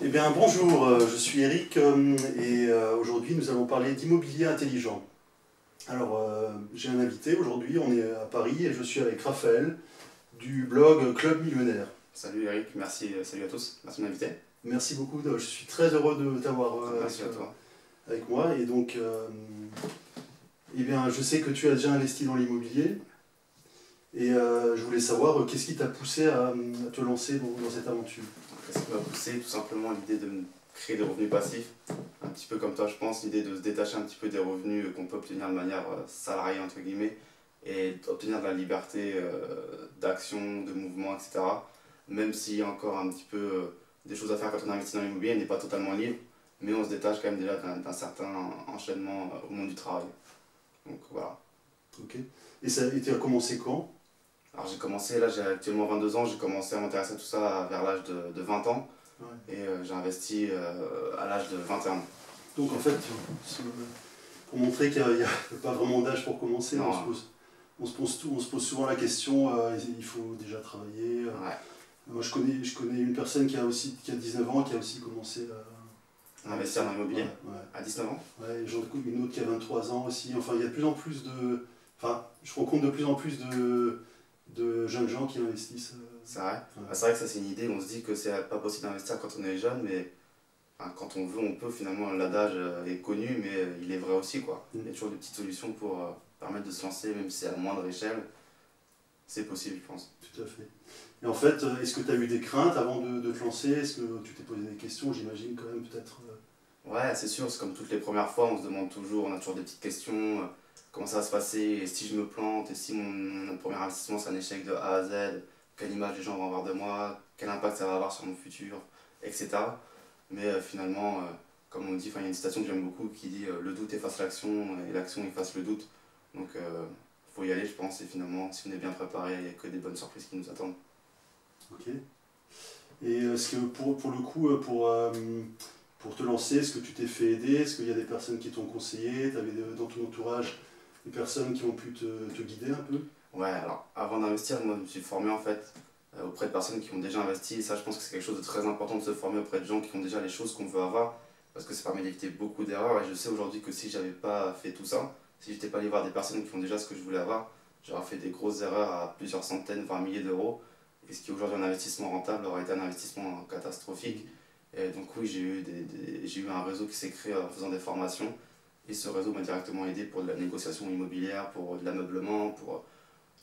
Eh bien bonjour, je suis Eric et aujourd'hui nous allons parler d'immobilier intelligent. Alors j'ai un invité aujourd'hui, on est à Paris et je suis avec Raphaël du blog Club Millionnaire. Salut Eric, merci, salut à tous, merci de m'inviter. Merci beaucoup, je suis très heureux de t'avoir Merci à toi. avec moi et donc eh bien, je sais que tu as déjà investi dans l'immobilier et je voulais savoir qu'est-ce qui t'a poussé à te lancer dans cette aventure. Qu'est-ce qui m'a poussé? Tout simplement l'idée de créer des revenus passifs, un petit peu comme toi je pense, l'idée de se détacher un petit peu des revenus qu'on peut obtenir de manière salariée entre guillemets et d'obtenir de la liberté d'action, de mouvement, etc. Même s'il y a encore un petit peu des choses à faire quand on investit dans l'immobilier, on n'est pas totalement libre, mais on se détache quand même déjà d'un certain enchaînement au monde du travail. Donc voilà. Ok. Et ça a commencé quand? Alors j'ai commencé, là j'ai actuellement 22 ans, j'ai commencé à m'intéresser à tout ça vers l'âge de 20 ans. Ouais. Et j'ai investi à l'âge de 21 ans. Donc en fait, pour montrer qu'il n'y a pas vraiment d'âge pour commencer, Non. on se pose souvent la question, il faut déjà travailler. Ouais. Moi je connais une personne qui a 19 ans, qui a aussi commencé à Investir dans l'immobilier ouais. à 19 ans. Ouais, et j'en découvre une autre qui a 23 ans aussi. Enfin, il y a de plus en plus de... Enfin, je rencontre de plus en plus de jeunes gens qui investissent. C'est vrai. Ouais. C'est vrai que ça c'est une idée, on se dit que c'est pas possible d'investir quand on est jeune, mais enfin, quand on veut on peut finalement. L'adage est connu, mais il est vrai aussi quoi. Il y a toujours des petites solutions pour permettre de se lancer, même si c'est à moindre échelle. C'est possible je pense. Tout à fait. Et en fait, est-ce que tu as eu des craintes avant de te lancer? Est-ce que tu t'es posé des questions? J'imagine quand même peut-être... Ouais, c'est sûr, c'est comme toutes les premières fois, on se demande toujours, on a toujours des petites questions, comment ça va se passer, et si je me plante, et si mon premier investissement c'est un échec de A à Z, quelle image les gens vont avoir de moi, quel impact ça va avoir sur mon futur, etc. Mais finalement, comme on dit, il y a une citation que j'aime beaucoup qui dit le doute efface l'action et l'action efface le doute. Donc faut y aller je pense, et finalement si on est bien préparé, il n'y a que des bonnes surprises qui nous attendent. Ok. Et est-ce que pour le coup, pour te lancer, est-ce que tu t'es fait aider? Est-ce qu'il y a des personnes qui t'ont conseillé? Tu avais dans ton entourage des personnes qui ont pu te guider un peu? Ouais, alors avant d'investir, moi je me suis formé en fait auprès de personnes qui ont déjà investi, et ça je pense que c'est quelque chose de très important de se former auprès de gens qui ont déjà les choses qu'on veut avoir, parce que ça permet d'éviter beaucoup d'erreurs, et je sais aujourd'hui que si j'avais pas fait tout ça, si j'étais pas allé voir des personnes qui ont déjà ce que je voulais avoir, j'aurais fait des grosses erreurs à plusieurs centaines, voire milliers d'euros, et ce qui est aujourd'hui un investissement rentable aurait été un investissement catastrophique. Et donc oui, j'ai eu un réseau qui s'est créé en faisant des formations, et ce réseau m'a directement aidé pour de la négociation immobilière, pour de l'ameublement, pour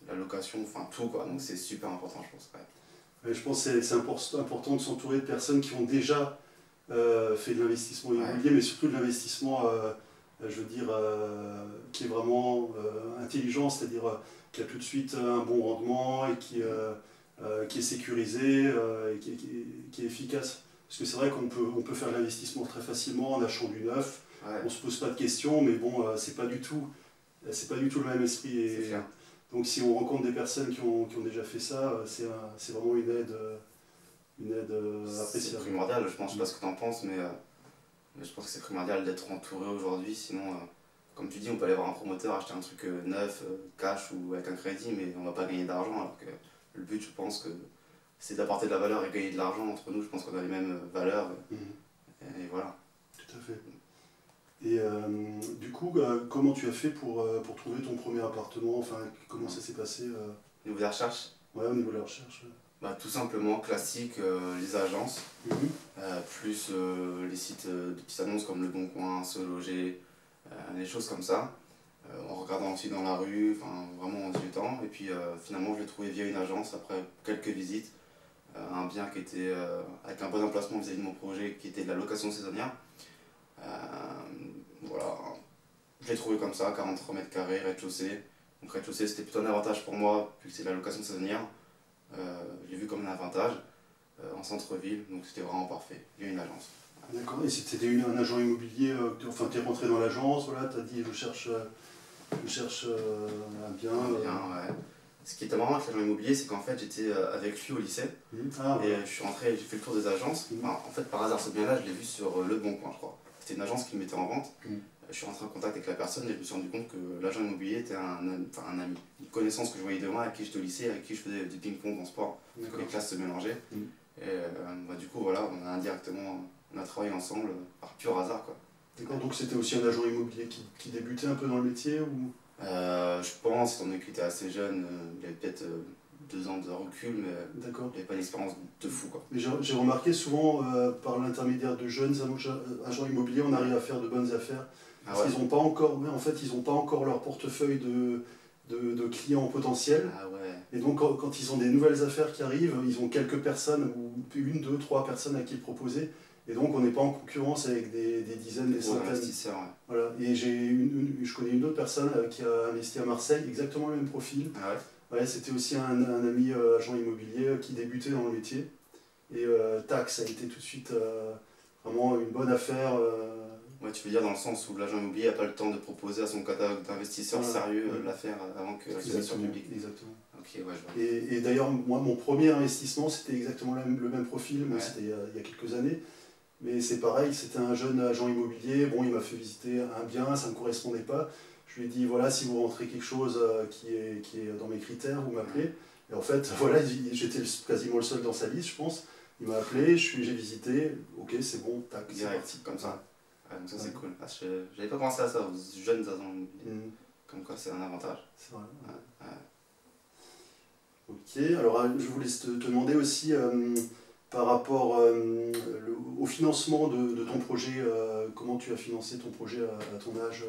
la location, enfin tout quoi, donc c'est super important je pense. Ouais. Je pense que c'est important de s'entourer de personnes qui ont déjà fait de l'investissement immobilier, mais surtout de l'investissement, je veux dire, qui est vraiment intelligent, c'est-à-dire qui a tout de suite un bon rendement et qui est sécurisé et qui est efficace. Parce que c'est vrai qu'on peut faire de l'investissement très facilement en achetant du neuf, Ouais. on ne se pose pas de questions, mais bon, c'est pas du tout le même esprit. Et, donc si on rencontre des personnes qui ont déjà fait ça, c'est vraiment une aide appréciable. C'est primordial, je pense, je sais pas ce que tu en penses, mais je pense que c'est primordial d'être entouré aujourd'hui, sinon, comme tu dis, on peut aller voir un promoteur, acheter un truc neuf, cash ou avec un crédit, mais on va pas gagner d'argent, alors que le but, je pense que c'est d'apporter de la valeur et gagner de l'argent entre nous, je pense qu'on a les mêmes valeurs, et voilà. Tout à fait. Et du coup, comment tu as fait pour trouver ton premier appartement? Enfin, comment ça s'est passé Au niveau des recherches? Ouais, au niveau de la recherche. Bah, tout simplement, classique, les agences, plus les sites de petites annonces comme Le Bon Coin, Se Loger, des choses comme ça. En regardant aussi dans la rue, vraiment en discutant. Et puis finalement, je l'ai trouvé via une agence après quelques visites. Un bien qui était avec un bon emplacement vis-à-vis de mon projet, qui était de la location saisonnière. Voilà, je l'ai trouvé comme ça, 43 mètres carrés, rez-de-chaussée. Donc rez-de-chaussée c'était plutôt un avantage pour moi, vu que c'est de la location saisonnière. Je l'ai vu comme un avantage en centre-ville, donc c'était vraiment parfait, via une agence. D'accord, et c'était un agent immobilier, enfin tu es rentré dans l'agence, voilà, tu as dit je cherche un bien. Ouais. Ce qui était marrant avec l'agent immobilier, c'est qu'en fait j'étais avec lui au lycée, et je suis rentré, j'ai fait le tour des agences. En fait par hasard ce bien-là, je l'ai vu sur Le Bon Coin je crois. C'était une agence qui le mettait en vente. Je suis rentré en contact avec la personne et je me suis rendu compte que l'agent immobilier était un ami, une connaissance que je voyais de moi, avec qui j'étais au lycée, avec qui je faisais du ping-pong en sport, que les classes se mélangeaient. Et du coup, voilà, on a indirectement, on a travaillé ensemble par pur hasard, quoi. D'accord, donc c'était aussi un agent immobilier qui débutait un peu dans le métier ou... Je pense, étant donné qu'il était assez jeune, il avait peut-être 2 ans de recul, mais il n'avait pas une expérience de fou, quoi. Mais j'ai remarqué souvent, par l'intermédiaire de jeunes agents immobiliers, on arrive à faire de bonnes affaires. Parce qu'ils n'ont pas encore, en fait, ils n'ont pas encore leur portefeuille de clients potentiels. Ah ouais. Et donc, quand ils ont des nouvelles affaires qui arrivent, ils ont quelques personnes, ou une, deux, trois personnes à qui proposer. Et donc, on n'est pas en concurrence avec des dizaines, des centaines. Investisseurs, ouais. Voilà. Et je connais une autre personne qui a investi à Marseille, exactement le même profil. Ah ouais. Ouais, c'était aussi un ami agent immobilier qui débutait dans le métier. Et tac, ça a été tout de suite vraiment une bonne affaire. Ouais, tu veux dire dans le sens où l'agent immobilier n'a pas le temps de proposer à son catalogue d'investisseurs sérieux l'affaire avant que ça soit public. Exactement. Ok, ouais, je vois. Et d'ailleurs, moi, mon premier investissement, c'était exactement le même profil, mais Ouais. c'était il y a quelques années. Mais c'est pareil, c'était un jeune agent immobilier. Bon, il m'a fait visiter un bien, ça ne me correspondait pas. Je lui ai dit, voilà, si vous rentrez quelque chose qui est dans mes critères, vous m'appelez. Et en fait, voilà, j'étais quasiment le seul dans sa liste, je pense. Il m'a appelé, j'ai visité, ok, c'est bon, tac, c'est parti. Comme ça. Ouais, donc ça c'est cool. J'avais pas pensé à ça, aux jeunes agents immobiliers. Comme quoi c'est un avantage. C'est vrai. Ouais. Ok, alors je voulais te demander aussi par rapport au financement de ton projet, comment tu as financé ton projet à ton âge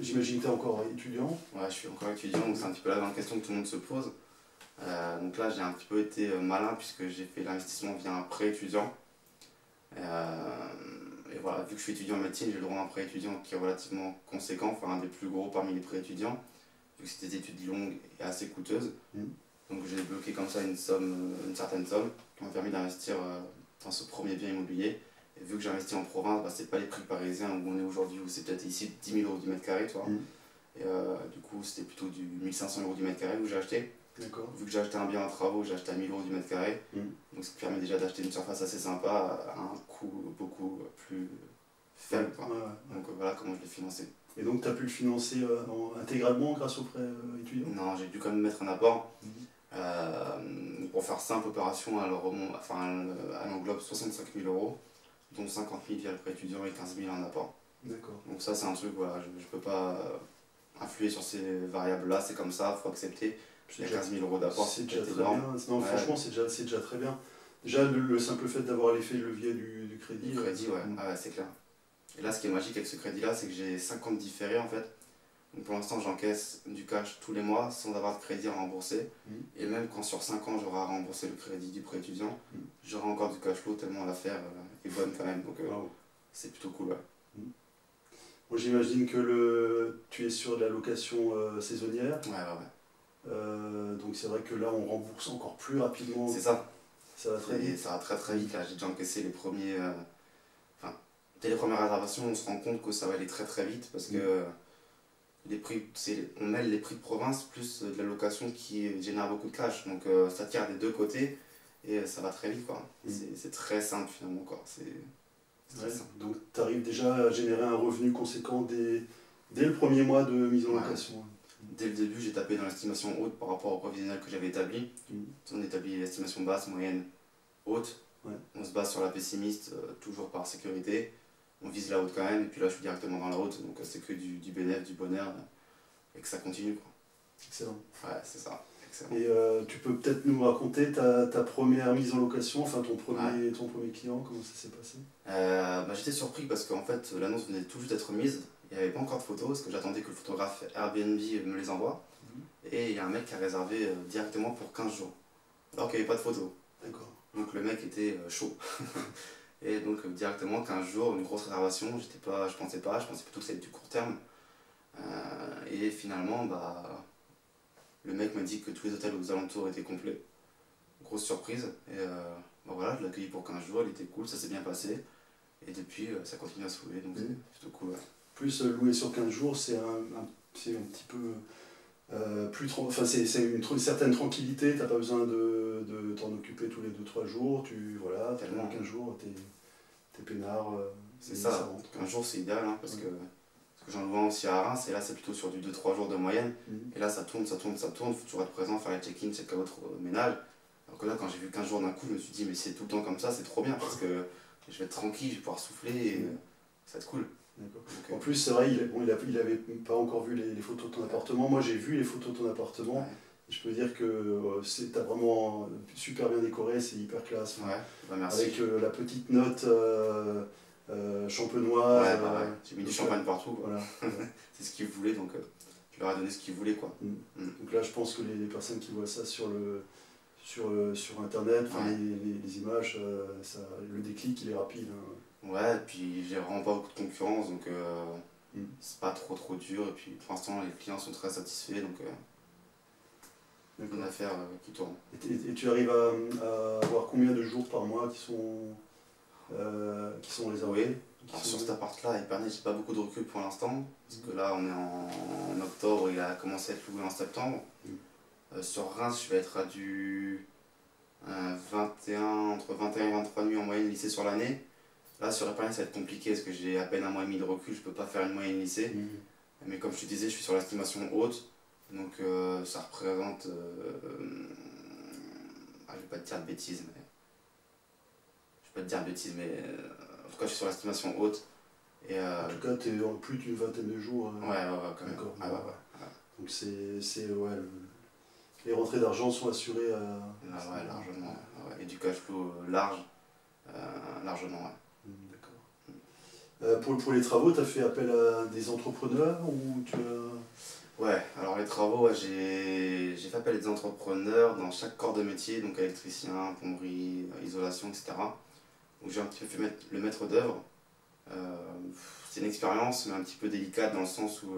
J'imagine que tu es encore étudiant. Ouais, je suis encore étudiant, donc c'est un petit peu la grande question que tout le monde se pose. Donc là j'ai un petit peu été malin puisque j'ai fait l'investissement via un prêt étudiant. Et voilà, vu que je suis étudiant en médecine, j'ai le droit à un prêt étudiant qui est relativement conséquent, enfin un des plus gros parmi les prêts étudiants, vu que c'est des études longues et assez coûteuses. Donc j'ai débloqué comme ça une certaine somme qui m'a permis d'investir dans ce premier bien immobilier. Et vu que j'ai investi en province, c'est pas les prix parisiens où on est aujourd'hui, où c'est peut-être ici 10 000 € du mètre carré, tu vois. Et du coup c'était plutôt du 1 500 € du mètre carré où j'ai acheté. Vu que j'ai acheté un bien en travaux, j'ai acheté à 1 000 € du mètre carré. Donc ce qui permet déjà d'acheter une surface assez sympa à un coût beaucoup plus faible. Donc voilà comment je l'ai financé. Et donc tu as pu le financer intégralement grâce au prêt étudiant? Non, j'ai dû quand même mettre un apport. Pour faire simple, opération, elle englobe 65 000 €, dont 50 000 via le prêt étudiant et 15 000 en apport. D'accord. Donc ça c'est un truc, voilà, je ne peux pas influer sur ces variables-là, c'est comme ça, il faut accepter. Il y a 15 000 € d'apport, c'est déjà très bien. Non, franchement, c'est déjà très bien. Déjà, le simple fait d'avoir l'effet de levier du crédit. Du crédit, ouais, c'est clair. Et là, ce qui est magique avec ce crédit-là, c'est que j'ai 5 ans de différé en fait. Donc pour l'instant, j'encaisse du cash tous les mois sans avoir de crédit à rembourser. Et même quand sur 5 ans, j'aurai à rembourser le crédit du prêt étudiant, j'aurai encore du cash flow tellement l'affaire est bonne quand même. Donc c'est plutôt cool. Ouais. Moi, j'imagine que tu es sur de la location saisonnière. Ouais. Donc c'est vrai que là, on rembourse encore plus rapidement. C'est ça. Ça va très vite. Ça va très vite. Là, j'ai déjà encaissé les premiers. Dès les premières réservations, on se rend compte que ça va aller très vite parce que les prix, on mêle les prix de province plus de la location qui génère beaucoup de cash. Donc ça tire des deux côtés et ça va très vite, quoi. C'est très simple finalement, quoi. Ouais, donc tu arrives déjà à générer un revenu conséquent dès le premier mois de mise en location. Dès le début, j'ai tapé dans l'estimation haute par rapport au prévisionnel que j'avais établi. On établit l'estimation basse, moyenne, haute. On se base sur la pessimiste, toujours par sécurité. On vise la haute quand même, et puis là je suis directement dans la haute, donc c'est que du bénéfice, du bonheur, et que ça continue, quoi. Excellent. Ouais, c'est ça. Excellent. Et tu peux peut-être nous raconter ta première mise en location, enfin ton premier client, comment ça s'est passé? J'étais surpris parce qu'en fait l'annonce venait tout juste d'être mise, il n'y avait pas encore de photos, parce que j'attendais que le photographe Airbnb me les envoie, et il y a un mec qui a réservé directement pour 15 jours, alors qu'il n'y avait pas de photos. D'accord. Donc le mec était chaud. Et donc directement 15 jours, une grosse réservation, je pensais plutôt que ça allait être du court terme. Et finalement, le mec m'a dit que tous les hôtels aux alentours étaient complets. Grosse surprise. Et voilà, je l'ai accueilli pour 15 jours, il était cool, ça s'est bien passé. Et depuis, ça continue à se louer, donc c'est plutôt cool. Ouais. Plus louer sur 15 jours, c'est un petit peu... c'est une certaine tranquillité, t'as pas besoin de t'en occuper tous les 2-3 jours, tellement 15 jours, t'es peinard. C'est ça, 15 jours c'est idéal, parce que j'en vois aussi à Reims, et là c'est plutôt sur du 2-3 jours de moyenne, et là ça tourne, faut toujours être présent, faire les check-in, check-out, ménage, alors que là, quand j'ai vu 15 jours d'un coup, je me suis dit, mais c'est tout le temps comme ça, c'est trop bien parce que je vais être tranquille, je vais pouvoir souffler et ça va être cool. En plus, c'est vrai, il avait pas encore vu les photos de ton appartement. Moi, j'ai vu les photos de ton appartement. Ouais. Je peux dire que t'as vraiment super bien décoré, c'est hyper classe. Ouais, bah merci. Avec la petite note champenoise. Ouais, bah ouais. J'ai mis du champagne partout. Voilà. C'est ce qu'ils voulaient, donc je leur ai donné ce qu'ils voulaient, quoi. Donc là, je pense que les personnes qui voient ça sur Internet, Ouais. les images, le déclic, il est rapide. Hein. Ouais, et puis j'ai vraiment pas beaucoup de concurrence, donc c'est pas trop dur. Et puis pour l'instant, les clients sont très satisfaits, donc une affaire qui tourne. Et tu arrives à avoir combien de jours par mois qui sont réservés? Oui. Alors sur cet appart-là, à Épernay, j'ai pas beaucoup de recul pour l'instant, parce que là, on est en octobre, il a commencé à être loué en septembre. Sur Reims, je vais être à du entre 21 et 23 nuits en moyenne lycée sur l'année. Là, sur Épernay, ça va être compliqué, parce que j'ai à peine un mois et demi de recul, je peux pas faire une moyenne lycée. Mais comme je te disais, je suis sur l'estimation haute, donc ça représente... je vais pas te dire de bêtises, mais... en tout cas, je suis sur l'estimation haute. Et, en tout cas, tu es en plus d'une vingtaine de jours. Ouais, quand même. Ah, ouais. Donc les rentrées d'argent sont assurées. Ouais, largement. Ouais. Et du cash flow largement, ouais. D'accord. Pour les travaux, tu as fait appel à des entrepreneurs ou tu as... Ouais, alors les travaux, ouais, j'ai fait appel à des entrepreneurs dans chaque corps de métier, donc électricien, plomberie, isolation, etc. Où j'ai un petit peu fait le maître d'œuvre. C'est une expérience, mais un petit peu délicate dans le sens où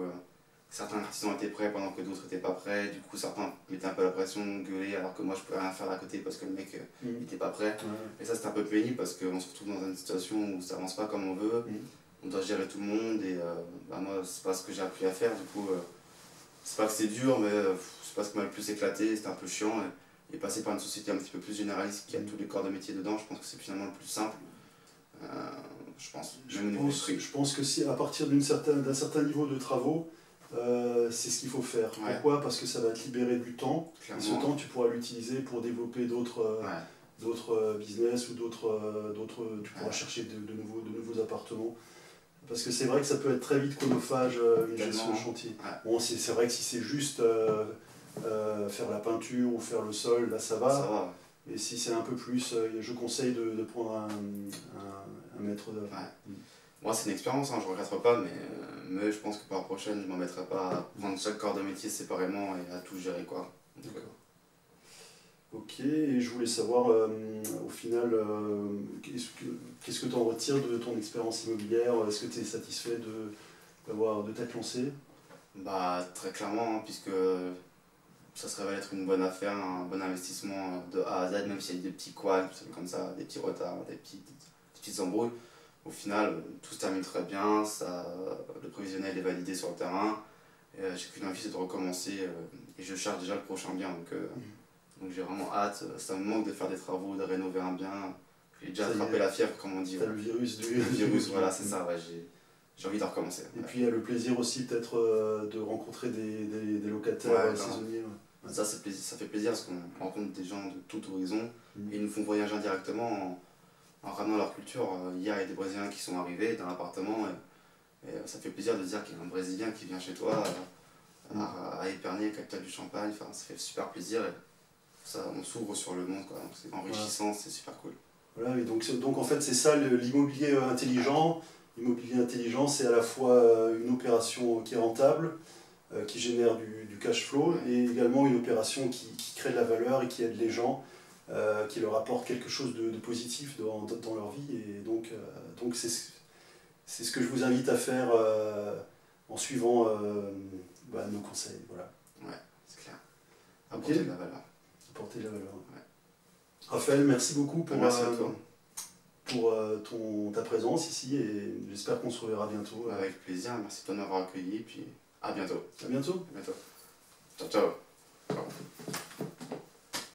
certains artisans étaient prêts pendant que d'autres n'étaient pas prêts. Du coup, certains mettaient un peu la pression, gueulaient, alors que moi je pouvais rien faire d'à côté parce que le mec n'était pas prêt. Et ça, c'était un peu pénible parce qu'on se retrouve dans une situation où ça avance pas comme on veut. On doit gérer tout le monde et moi, c'est pas ce que j'ai appris à faire. Du coup, c'est pas que c'est dur, mais c'est pas ce qui m'a le plus éclaté. C'était un peu chiant. Et passer par une société un petit peu plus généraliste qui a tous les corps de métier dedans, je pense que c'est finalement le plus simple. Je pense que si à partir d'un certain niveau de travaux, c'est ce qu'il faut faire. Ouais. Pourquoi? Parce que ça va te libérer du temps. Clairement. Et ce temps, tu pourras l'utiliser pour développer d'autres business ou tu pourras chercher de nouveaux appartements. Parce que c'est vrai que ça peut être très vite chronophage, une gestion de chantier. Ouais. Bon, c'est vrai que si c'est juste faire la peinture ou faire le sol, là ça va. Ça va. Et si c'est un peu plus, je conseille de prendre un maître d'œuvre. Ouais. Moi, c'est une expérience, hein, je ne regrette pas, mais je pense que par la prochaine, je ne m'en mettrai pas à prendre chaque corps de métier séparément et à tout gérer, quoi. D'accord. Ok, et je voulais savoir, au final, qu'est-ce que tu en retires de ton expérience immobilière? Est-ce que tu es satisfait de t'être lancé? Bah, très clairement, hein, puisque ça se révèle être une bonne affaire, un bon investissement de A à Z, même s'il y a des petits couacs, comme ça, des petits retards, des petites embrouilles. Au final, tout se termine très bien, le prévisionnel est validé sur le terrain, j'ai qu'une envie, c'est de recommencer, et je cherche déjà le prochain bien, donc j'ai vraiment hâte. Ça me manque de faire des travaux, de rénover un bien. J'ai déjà attrapé la fièvre, comme on dit. T'as le virus Le virus, voilà, c'est ça, ouais, j'ai envie de recommencer. Et puis il y a le plaisir aussi peut-être de rencontrer des locataires saisonniers. Ouais. Ça fait plaisir parce qu'on rencontre des gens de tout horizon et ils nous font voyager indirectement en ramenant leur culture. Hier, il y a des Brésiliens qui sont arrivés dans l'appartement et ça fait plaisir de dire qu'il y a un Brésilien qui vient chez toi à Épernay, capitale du Champagne. Enfin, ça fait super plaisir et ça, on s'ouvre sur le monde, quoi. C'est enrichissant, c'est super cool. Voilà, et donc en fait, c'est ça l'immobilier intelligent. L'immobilier intelligent, c'est à la fois une opération qui est rentable, qui génère du cash flow, et également une opération qui crée de la valeur et qui aide les gens, qui leur apporte quelque chose de positif dans leur vie. Et donc c'est ce que je vous invite à faire en suivant nos conseils. Voilà. Ouais, c'est clair. Apporter de la valeur. Apporter de la valeur. Ouais. Raphaël, merci beaucoup pour ta présence ici et j'espère qu'on se reverra bientôt. Avec plaisir, merci de m'avoir accueilli et puis à bientôt. À bientôt. À bientôt. Ciao, ciao.